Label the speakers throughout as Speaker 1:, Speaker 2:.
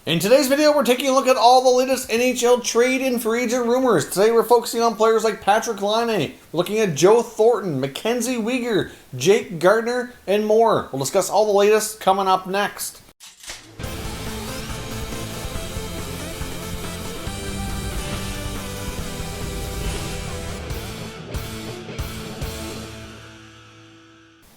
Speaker 1: In today's video, we're taking a look at all the latest NHL trade and free agent rumors. Today, we're focusing on players like Patrik Laine. We're looking at Joe Thornton, Mackenzie Wieger, Jake Gardiner, and more. We'll discuss all the latest coming up next.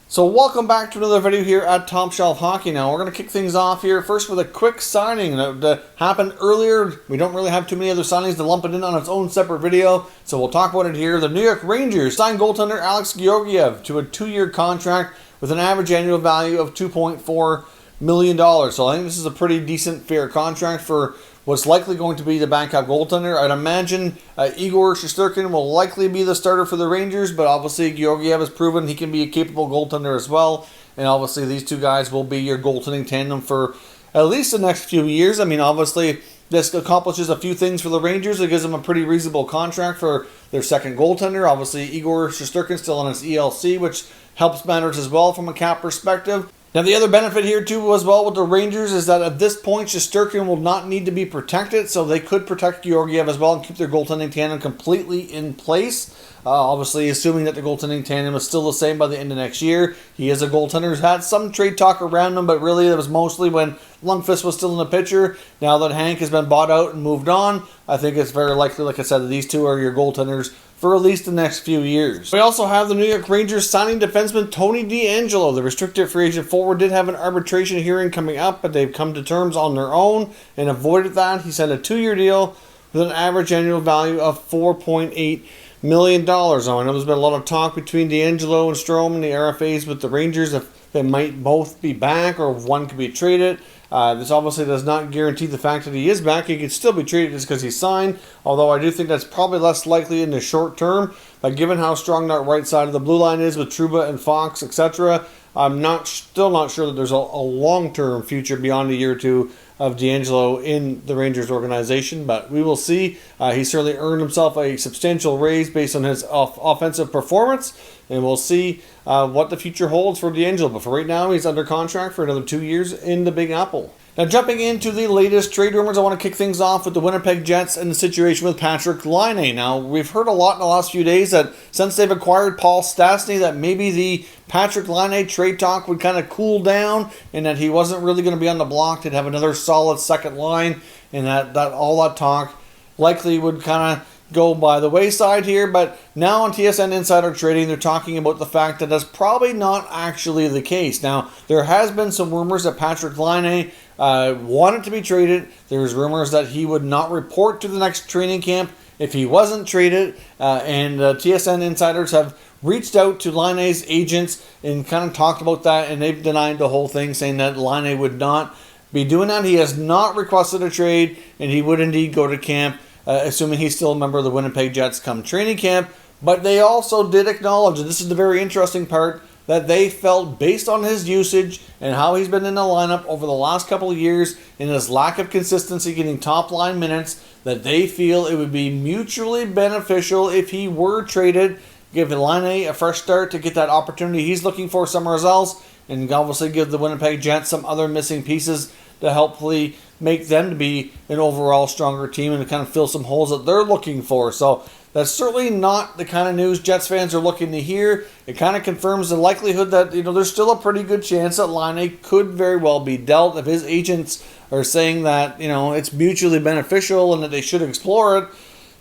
Speaker 1: So welcome back to another video here at Top Shelf Hockey. Now we're going to kick things off here first with a quick signing that happened earlier. We don't really have too many other signings to lump it in on its own separate video, so we'll talk about it here. The New York Rangers signed goaltender Alex Georgiev to a 2-year contract with an average annual value of $2.4 million. So I think this is a pretty decent, fair contract for what's likely going to be the backup goaltender. I'd imagine Igor Shesterkin will likely be the starter for the Rangers, but obviously Georgiev has proven he can be a capable goaltender as well. And obviously these two guys will be your goaltending tandem for at least the next few years. I mean, obviously this accomplishes a few things for the Rangers. It gives them a pretty reasonable contract for their second goaltender. Obviously Igor Shesterkin still on his ELC, which helps matters as well from a cap perspective. Now, the other benefit here, too, as well with the Rangers is that at this point, Shesterkin will not need to be protected, so they could protect Georgiev as well and keep their goaltending tandem completely in place. Obviously, assuming that the goaltending tandem is still the same by the end of next year. He is a goaltender who's had some trade talk around him, but really it was mostly when Lundqvist was still in the picture. Now that Hank has been bought out and moved on, I think it's very likely, like I said, that these two are your goaltenders for at least the next few years. We also have the New York Rangers signing defenseman Tony DeAngelo. The restricted free agent forward did have an arbitration hearing coming up, but they've come to terms on their own and avoided that. He signed a 2-year deal with an average annual value of $4.8 million. Now, I know there's been a lot of talk between DeAngelo and Strome and the RFAs with the Rangers if they might both be back or if one could be traded. This obviously does not guarantee the fact that he is back. He could still be traded just because he's signed, although I do think that's probably less likely in the short term. But given how strong that right side of the blue line is with Trouba and Fox, etc., I'm still not sure that there's a long-term future beyond a year or two of DeAngelo in the Rangers organization, but we will see. He certainly earned himself a substantial raise based on his offensive performance, and we'll see what the future holds for DeAngelo. But for right now, he's under contract for another 2 years in the Big Apple. Now, jumping into the latest trade rumors, I want to kick things off with the Winnipeg Jets and the situation with Patrik Laine. Now, we've heard a lot in the last few days that since they've acquired Paul Stastny, that maybe the Patrik Laine trade talk would kind of cool down and that he wasn't really going to be on the block to have another solid second line, and that all that talk likely would kind of go by the wayside here. But now on TSN Insider Trading, they're talking about the fact that that's probably not actually the case. Now, there has been some rumors that Patrik Laine wanted to be traded. There's rumors that he would not report to the next training camp if he wasn't traded. And TSN Insiders have reached out to Laine's agents and kind of talked about that, and they've denied the whole thing, saying that Laine would not be doing that. He has not requested a trade, and he would indeed go to camp, assuming he's still a member of the Winnipeg Jets come training camp. But they also did acknowledge, and this is the very interesting part, that they felt based on his usage and how he's been in the lineup over the last couple of years and his lack of consistency getting top line minutes, that they feel it would be mutually beneficial if he were traded, give Laine a fresh start to get that opportunity he's looking for somewhere else, and obviously give the Winnipeg Jets some other missing pieces to hopefully make them to be an overall stronger team and to kind of fill some holes that they're looking for. So that's certainly not the kind of news Jets fans are looking to hear. It kind of confirms the likelihood that, there's still a pretty good chance that Laine could very well be dealt if his agents are saying that, it's mutually beneficial and that they should explore it.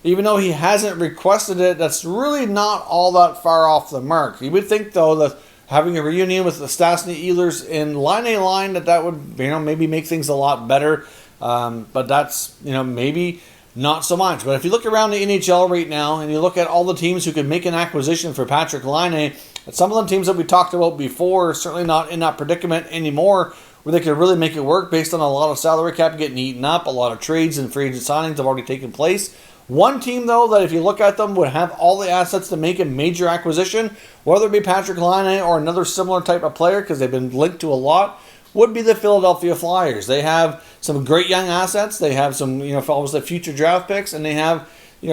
Speaker 1: Even though he hasn't requested it, that's really not all that far off the mark. You would think, though, that having a reunion with the Stastny, Ehlers, and Laine line, that would, maybe make things a lot better. But that's, maybe not so much. But if you look around the NHL right now and you look at all the teams who could make an acquisition for Patrik Laine, some of the teams that we talked about before are certainly not in that predicament anymore where they could really make it work based on a lot of salary cap getting eaten up. A lot of trades and free agent signings have already taken place. One team, though, that if you look at them would have all the assets to make a major acquisition, whether it be Patrik Laine or another similar type of player, because they've been linked to a lot, would be the Philadelphia Flyers. They have some great young assets. They have some, obviously future draft picks, and they have,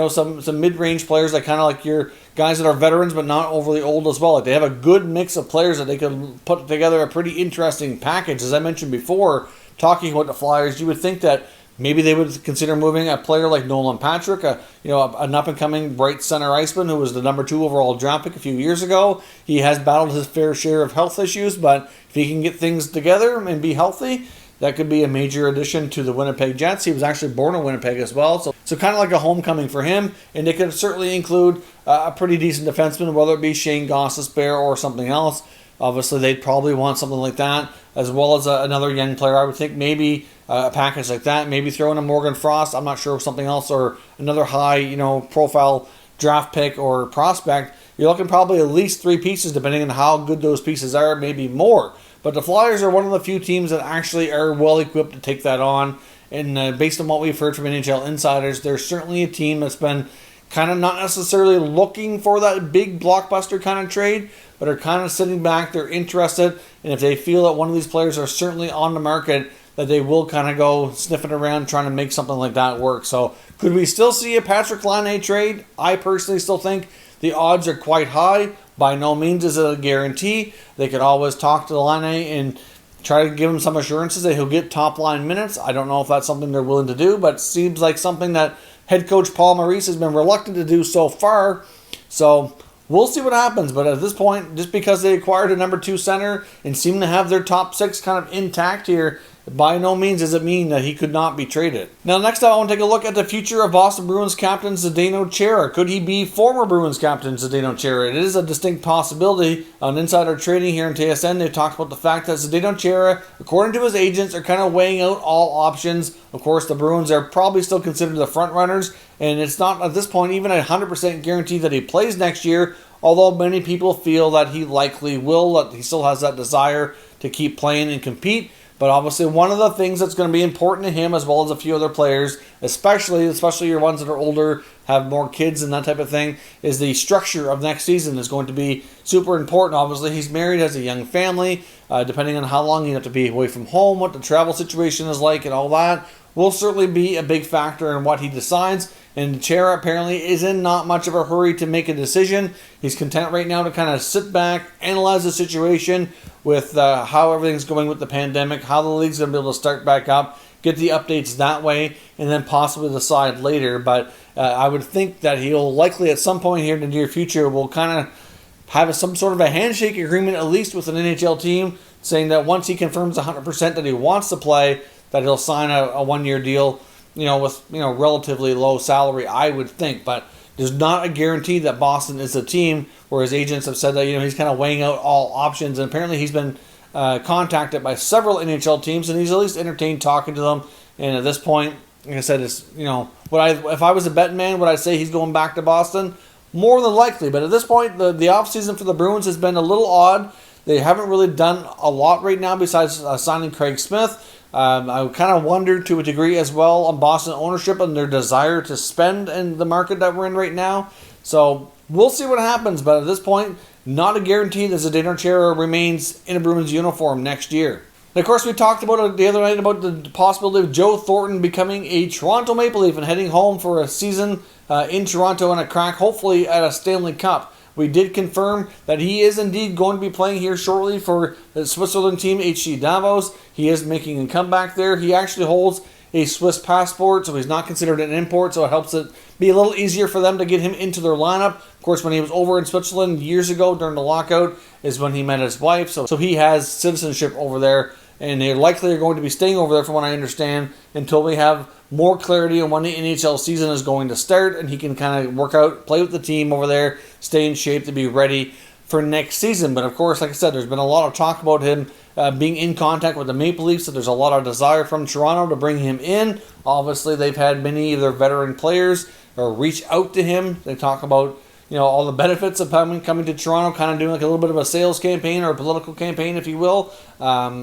Speaker 1: some mid-range players that kind of like your guys that are veterans but not overly old as well. Like they have a good mix of players that they can put together a pretty interesting package. As I mentioned before, talking about the Flyers, you would think that maybe they would consider moving a player like Nolan Patrick, an up-and-coming bright center iceman who was the number 2 overall draft pick a few years ago. He has battled his fair share of health issues, but if he can get things together and be healthy, that could be a major addition to the Winnipeg Jets. He was actually born in Winnipeg as well, so kind of like a homecoming for him. And they could certainly include a pretty decent defenseman, whether it be Shane Gostisbehere or something else. Obviously, they'd probably want something like that, as well as another young player. I would think maybe a package like that. Maybe throw in a Morgan Frost. I'm not sure if something else, or another high, profile draft pick or prospect. You're looking probably at least 3 pieces, depending on how good those pieces are, maybe more. But the Flyers are one of the few teams that actually are well equipped to take that on. And based on what we've heard from NHL insiders, they're certainly a team that's been kind of not necessarily looking for that big blockbuster kind of trade, but are kind of sitting back. They're interested, and if they feel that one of these players are certainly on the market, that they will kind of go sniffing around trying to make something like that work. So could we still see a Patrik Laine trade? I personally still think the odds are quite high. By no means is it a guarantee. They could always talk to Laine and try to give him some assurances that he'll get top line minutes. I don't know if that's something they're willing to do, but it seems like something that head coach Paul Maurice has been reluctant to do so far. So we'll see what happens. But at this point, just because they acquired a number 2 center and seem to have their top 6 kind of intact here, by no means does it mean that he could not be traded. Now, next up, I want to take a look at the future of Boston Bruins captain Zdeno Chara. Could he be former Bruins captain Zdeno Chara? It is a distinct possibility. On Insider Trading here in TSN, they talked about the fact that Zdeno Chara, according to his agents, are kind of weighing out all options. Of course, the Bruins are probably still considered the front runners, and it's not at this point even a 100% guarantee that he plays next year, although many people feel that he likely will, that he still has that desire to keep playing and compete. But obviously, one of the things that's going to be important to him, as well as a few other players, especially your ones that are older, have more kids and that type of thing, is the structure of next season is going to be super important. Obviously, he's married, has a young family. Depending on how long you have to be away from home, what the travel situation is like, and all that, will certainly be a big factor in what he decides. And Chara apparently is in not much of a hurry to make a decision. He's content right now to kind of sit back, analyze the situation with how everything's going with the pandemic, how the league's going to be able to start back up, get the updates that way, and then possibly decide later. But I would think that he'll likely at some point here in the near future will kind of have some sort of a handshake agreement, at least with an NHL team, saying that once he confirms 100% that he wants to play, that he'll sign a 1-year deal, with relatively low salary, I would think. But there's not a guarantee that Boston is a team where his agents have said that he's kind of weighing out all options. And apparently he's been contacted by several NHL teams, and he's at least entertained talking to them. And at this point, like I said, it's if I was a betting man, would I say he's going back to Boston? More than likely. But at this point, the offseason for the Bruins has been a little odd. They haven't really done a lot right now besides signing Craig Smith. I kind of wonder to a degree as well on Boston ownership and their desire to spend in the market that we're in right now. So we'll see what happens. But at this point, not a guarantee that Zdeno Chara remains in a Bruins uniform next year. And of course, we talked about it the other night about the possibility of Joe Thornton becoming a Toronto Maple Leaf and heading home for a season in Toronto and a crack, hopefully at a Stanley Cup. We did confirm that he is indeed going to be playing here shortly for the Switzerland team HC Davos. He is making a comeback there. He actually holds a Swiss passport, so he's not considered an import, so it helps it be a little easier for them to get him into their lineup. Of course, when he was over in Switzerland years ago during the lockout is when he met his wife, so he has citizenship over there, and they likely are going to be staying over there, from what I understand, until we have more clarity on when the NHL season is going to start, and he can kind of work out, play with the team over there, stay in shape to be ready for next season. But of course, like I said, there's been a lot of talk about him being in contact with the Maple Leafs, so there's a lot of desire from Toronto to bring him in. Obviously, they've had many of their veteran players reach out to him. They talk about all the benefits of coming to Toronto, kind of doing like a little bit of a sales campaign or a political campaign, if you will.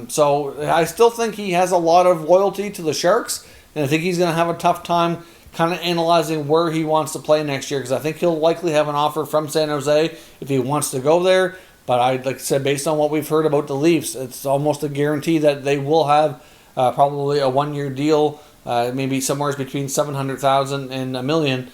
Speaker 1: So I still think he has a lot of loyalty to the Sharks, and I think he's going to have a tough time kind of analyzing where he wants to play next year, because I think he'll likely have an offer from San Jose if he wants to go there. But like I said, based on what we've heard about the Leafs, it's almost a guarantee that they will have probably a 1-year deal, maybe somewhere between $700,000 and $1 million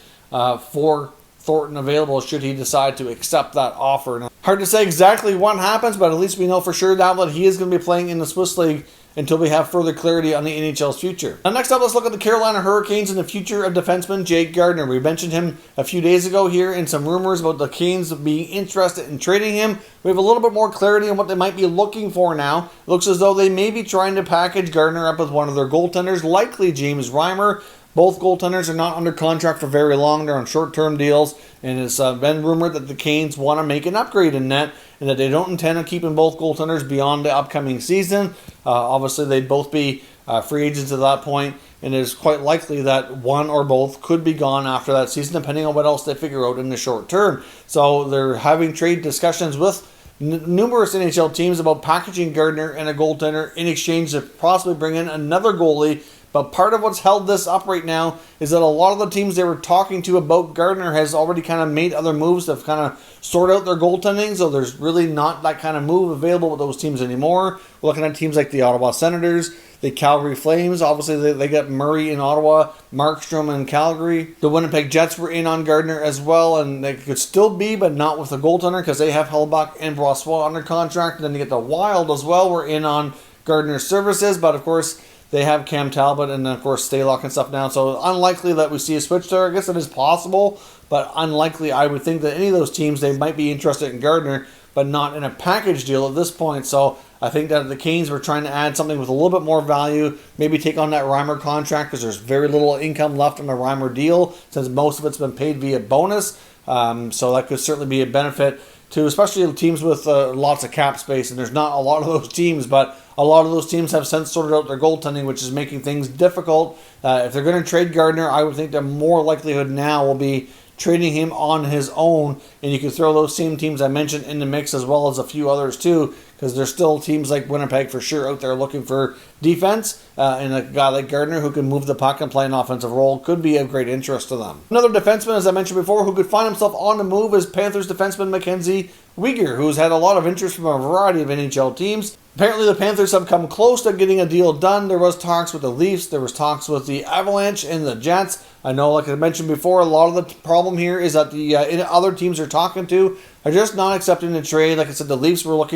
Speaker 1: for Thornton available should he decide to accept that offer. Now, hard to say exactly what happens, but at least we know for sure now that he is going to be playing in the Swiss League until we have further clarity on the NHL's future. Now next up, let's look at the Carolina Hurricanes and the future of defenseman Jake Gardiner. We mentioned him a few days ago here in some rumors about the Canes being interested in trading him. We have a little bit more clarity on what they might be looking for now. It looks as though they may be trying to package Gardiner up with one of their goaltenders, likely James Reimer. Both goaltenders are not under contract for very long. They're on short-term deals, and it's been rumored that the Canes want to make an upgrade in net and that they don't intend on keeping both goaltenders beyond the upcoming season. Obviously, they'd both be free agents at that point, and it is quite likely that one or both could be gone after that season, depending on what else they figure out in the short term. So they're having trade discussions with numerous NHL teams about packaging Gardiner and a goaltender in exchange to possibly bring in another goalie. But part of what's held this up right now is that a lot of the teams they were talking to about Gardiner has already kind of made other moves to kind of sort out their goaltending. So there's really not that kind of move available with those teams anymore. We're looking at teams like the Ottawa Senators, the Calgary Flames. Obviously, they got Murray in Ottawa, Markstrom in Calgary. The Winnipeg Jets were in on Gardiner as well, and they could still be, but not with a goaltender because they have Hellebuyck and Brossoit under contract. And then you get the Wild as well. We're in on Gardiner's services, but of course, they have Cam Talbot and, of course, Stalock and stuff now. So unlikely that we see a switch there. I guess it is possible, but unlikely. I would think that any of those teams, they might be interested in Gardiner, but not in a package deal at this point. So I think that the Canes were trying to add something with a little bit more value, maybe take on that Reimer contract because there's very little income left on the Reimer deal since most of it's been paid via bonus. So that could certainly be a benefit to especially teams with lots of cap space, and there's not a lot of those teams, but a lot of those teams have since sorted out their goaltending, which is making things difficult. If they're going to trade Gardiner, I would think the more likelihood now will be trading him on his own, and you can throw those same teams I mentioned in the mix as well as a few others too, because there's still teams like Winnipeg for sure out there looking for defense, and a guy like Gardiner who can move the puck and play an offensive role could be of great interest to them. Another defenseman, as I mentioned before, who could find himself on the move is Panthers defenseman Mackenzie Wieger, who's had a lot of interest from a variety of NHL teams. Apparently the Panthers have come close to getting a deal done. There was talks with the Leafs, there was talks with the Avalanche and the Jets. I know, like I mentioned before, a lot of the problem here is that the other teams they're talking to are just not accepting the trade. Like I said, the Leafs were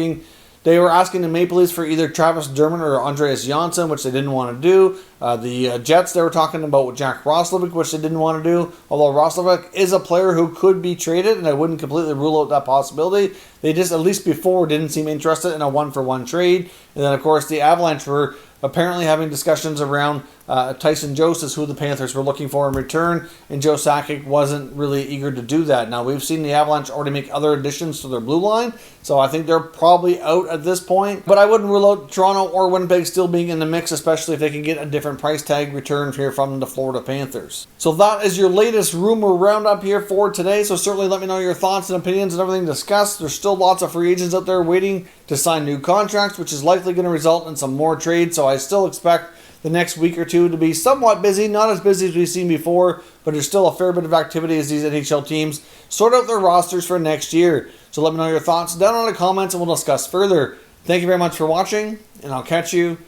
Speaker 1: they were asking the Maple Leafs for either Travis Dermott or Andreas Janssen, which they didn't want to do. The Jets, they were talking about with Jack Roslovic, which they didn't want to do. Although Roslovic is a player who could be traded, and I wouldn't completely rule out that possibility. They just, at least before, didn't seem interested in a one-for-one trade. And then, of course, the Avalanche were apparently having discussions around Tyson Jost, who the Panthers were looking for in return, and Joe Sakic wasn't really eager to do that. Now, we've seen the Avalanche already make other additions to their blue line, so I think they're probably out at this point. But I wouldn't rule out Toronto or Winnipeg still being in the mix, especially if they can get a different price tag returned here from the Florida Panthers. So that is your latest rumor roundup here for today, so certainly let me know your thoughts and opinions and everything discussed. There's still lots of free agents out there waiting to sign new contracts, which is likely going to result in some more trades, so I still expect the next week or two to be somewhat busy, not as busy as we've seen before, but there's still a fair bit of activity as these NHL teams sort out their rosters for next year. So let me know your thoughts down in the comments and we'll discuss further. Thank you very much for watching, and I'll catch you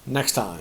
Speaker 1: next time.